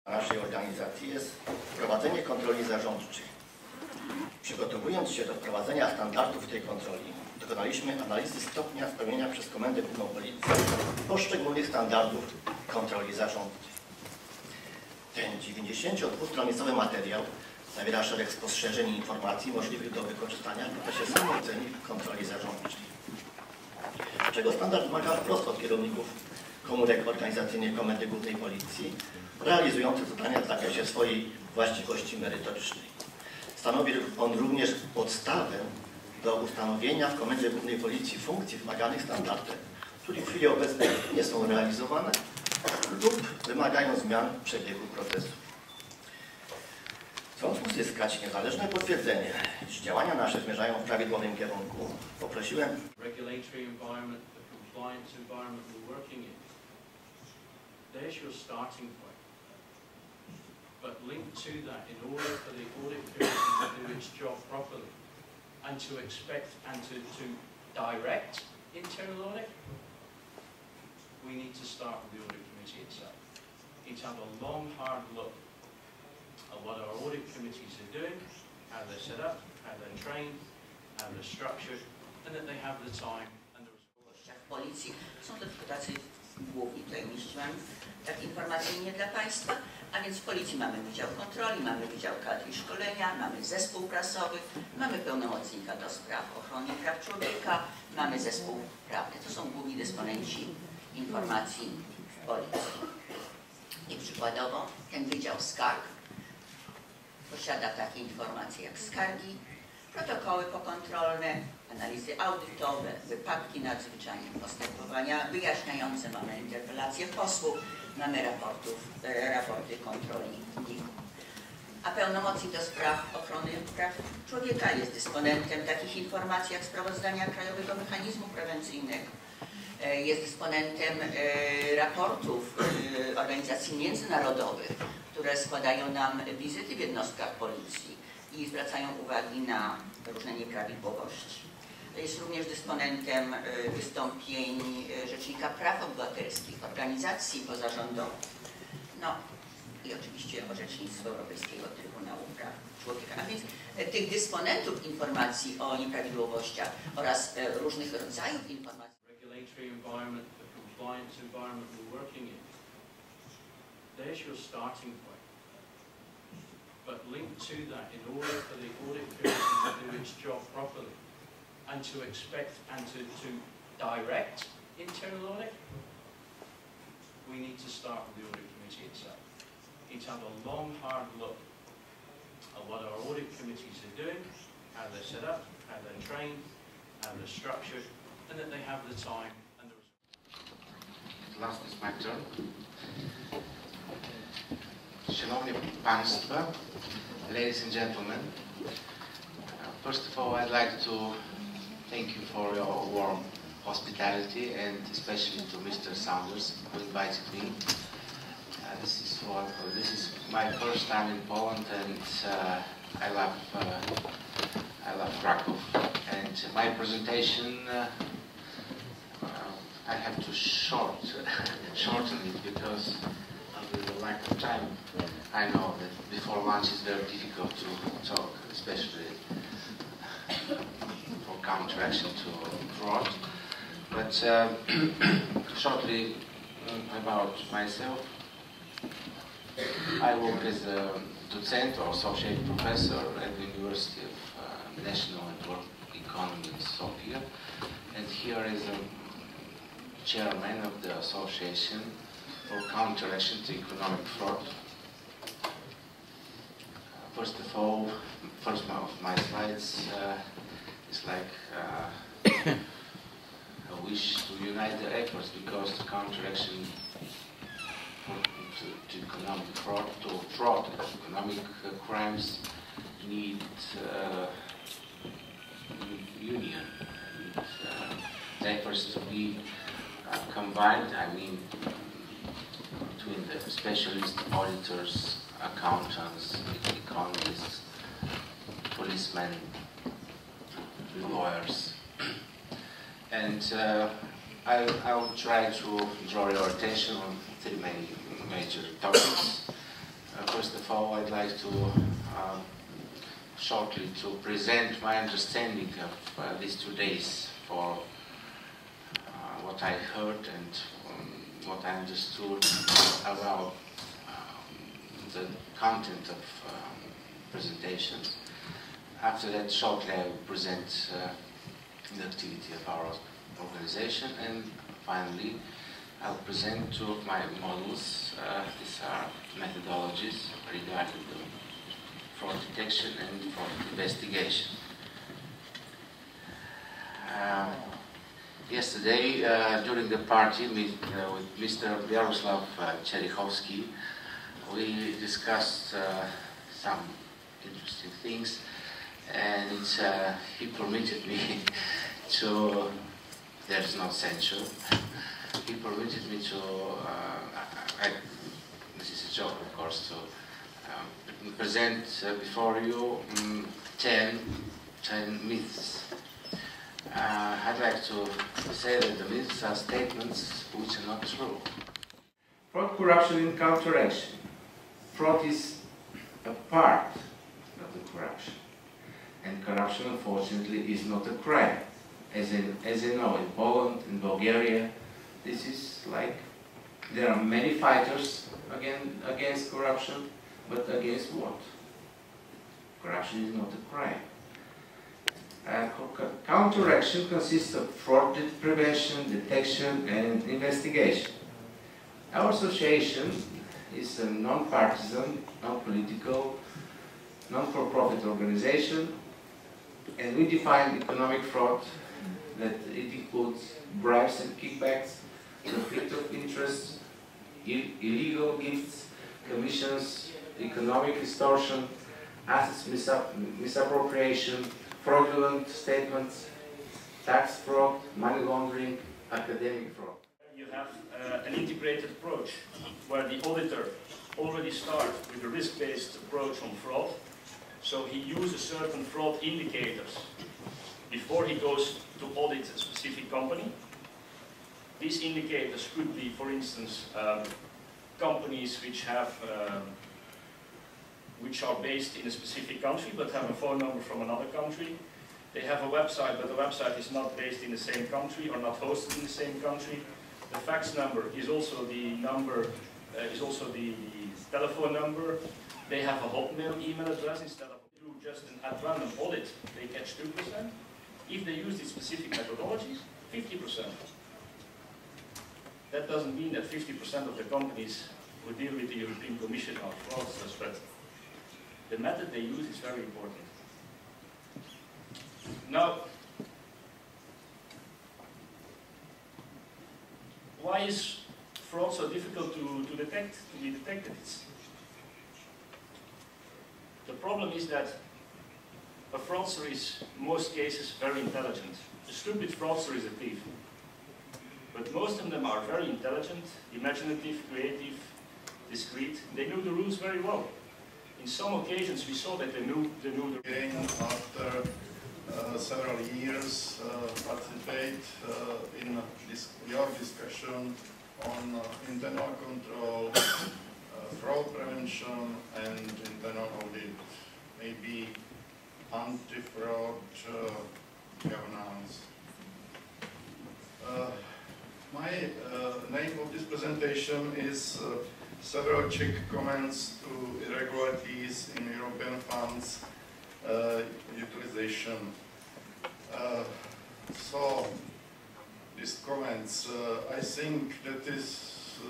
naszej organizacji jest prowadzenie kontroli zarządczej. Przygotowując się do wprowadzenia standardów tej kontroli, dokonaliśmy analizy stopnia spełnienia przez Komendę Główną Policji poszczególnych standardów kontroli zarządczej. Ten 92-stronicowy materiał zawiera szereg spostrzeżeń i informacji możliwych do wykorzystania w procesie samooceny kontroli zarządczej. Czego standard wymaga wprost od kierowników komórek organizacyjnych Komendy Głównej Policji, realizujących zadania w zakresie swojej właściwości merytorycznej. Stanowi on również podstawę do ustanowienia w Komendzie Głównej Policji funkcji wymaganych standardem, które w chwili obecnej nie są realizowane lub wymagają zmian w przebiegu procesu. Chcąc uzyskać niezależne potwierdzenie, iż działania nasze zmierzają w prawidłowym kierunku, poprosiłem There's your starting point. But linked to that, in order for the audit committee to do its job properly and to expect and to direct internal audit, we need to start with the audit committee itself. We need to have a long, hard look at what our audit committees are doing, how they're set up, how they're trained, how they're structured, and that they have the time and the resources. Policji są to tylko tacy główni, tutaj umieściłam takie informacyjnie dla Państwa, a więc w Policji mamy Wydział Kontroli, mamy Wydział Kadr i Szkolenia, mamy zespół prasowy, mamy pełnomocnika do spraw ochrony praw człowieka, mamy zespół prawny. To są główni dysponenci informacji w Policji. I przykładowo ten Wydział Skarg posiada takie informacje jak skargi, protokoły pokontrolne, analizy audytowe, wypadki nadzwyczajne, postępowania wyjaśniające, mamy interpelacje posłów, mamy raporty kontroli NIK. A pełnomocnik do spraw ochrony praw człowieka jest dysponentem takich informacji jak sprawozdania Krajowego Mechanizmu Prewencyjnego, jest dysponentem raportów organizacji międzynarodowych, które składają nam wizyty w jednostkach Policji i zwracają uwagi na różne nieprawidłowości. Jest również dysponentem wystąpień Rzecznika Praw Obywatelskich, organizacji pozarządowych, no i oczywiście orzecznictwo Europejskiego Trybunału Praw Człowieka. A więc tych dysponentów informacji o nieprawidłowościach oraz różnych rodzajów informacji. Regulatory environment, the compliance environment we're working in. There's your starting point. But linked to that, in order for the audit committee to do its job properly and to expect and to direct internal audit, we need to start with the audit committee itself. We need to have a long, hard look at what our audit committees are doing, how they're set up, how they're trained, how they're structured, and that they have the time and the resources. Last is my turn. Szanowni Państwo, ladies and gentlemen, first of all I'd like to thank you for your warm hospitality and especially to Mr. Saunders who invited me. This is my first time in Poland and I love Krakow. And my presentation I have to shorten it because of the lack of time. I know that before lunch it's very difficult to talk, especially for counteraction to fraud. But shortly about myself, I work as a docent or associate professor at the University of National and World Economy in Sofia, and here is a chairman of the Association for Counteraction to Economic Fraud. First of all, first of my slides is like a wish to unite the efforts because the counteraction to economic fraud, economic crimes need union, the efforts to be combined, I mean, between the specialists, auditors, accountants, economists, policemen, lawyers. And I'll try to draw your attention on three major topics. of all, I'd like to shortly to present my understanding of these 2 days for what I heard and what I understood about the content of presentations. After that, shortly I will present the activity of our organization, and finally I'll present 2 of my models. These are methodologies regarding the fraud detection and fraud investigation. Yesterday, during the party with Mr. Jaroslav Czerichovsky, we discussed some interesting things, and he permitted me to, there's no censure, he permitted me to, this is a joke of course, to present before you 10 myths. I'd like to say that the myths are statements which are not true. Fraud, corruption, and counteraction. Fraud is a part of the corruption, and corruption, unfortunately, is not a crime. As you know, in Poland, in Bulgaria, this is like, there are many fighters against corruption, but against what? Corruption is not a crime. Counteraction consists of fraud prevention, detection, and investigation. Our association is a non-partisan, non-political, non-for-profit organization, and we define economic fraud that it includes bribes and kickbacks, conflict of interest, illegal gifts, commissions, economic extortion, assets misappropriation, fraudulent statements, tax fraud, money laundering, academic fraud. You have an integrated approach where the auditor already starts with a risk-based approach on fraud. So he uses certain fraud indicators before he goes to audit a specific company. These indicators could be, for instance, companies which are based in a specific country but have a phone number from another country. They have a website, but the website is not based in the same country or not hosted in the same country. The fax number is also the telephone number. They have a Hotmail email address. Instead of do just an at random audit, they catch 2%. If they use these specific methodologies, 50%. That doesn't mean that 50% of the companies who deal with the European Commission are fraudsters, but the method they use is very important. Now, why is fraud so difficult to be detected? The problem is that a fraudster is, in most cases, very intelligent. A stupid fraudster is a thief. But most of them are very intelligent, imaginative, creative, discreet. They know the rules very well. In some occasions, we saw that they knew the again, after several years, participate in your discussion on internal control, fraud prevention, and internal audit, maybe anti-fraud governance. My name of this presentation is several Czech comments to irregularities in European funds utilization. So, these comments, I think that is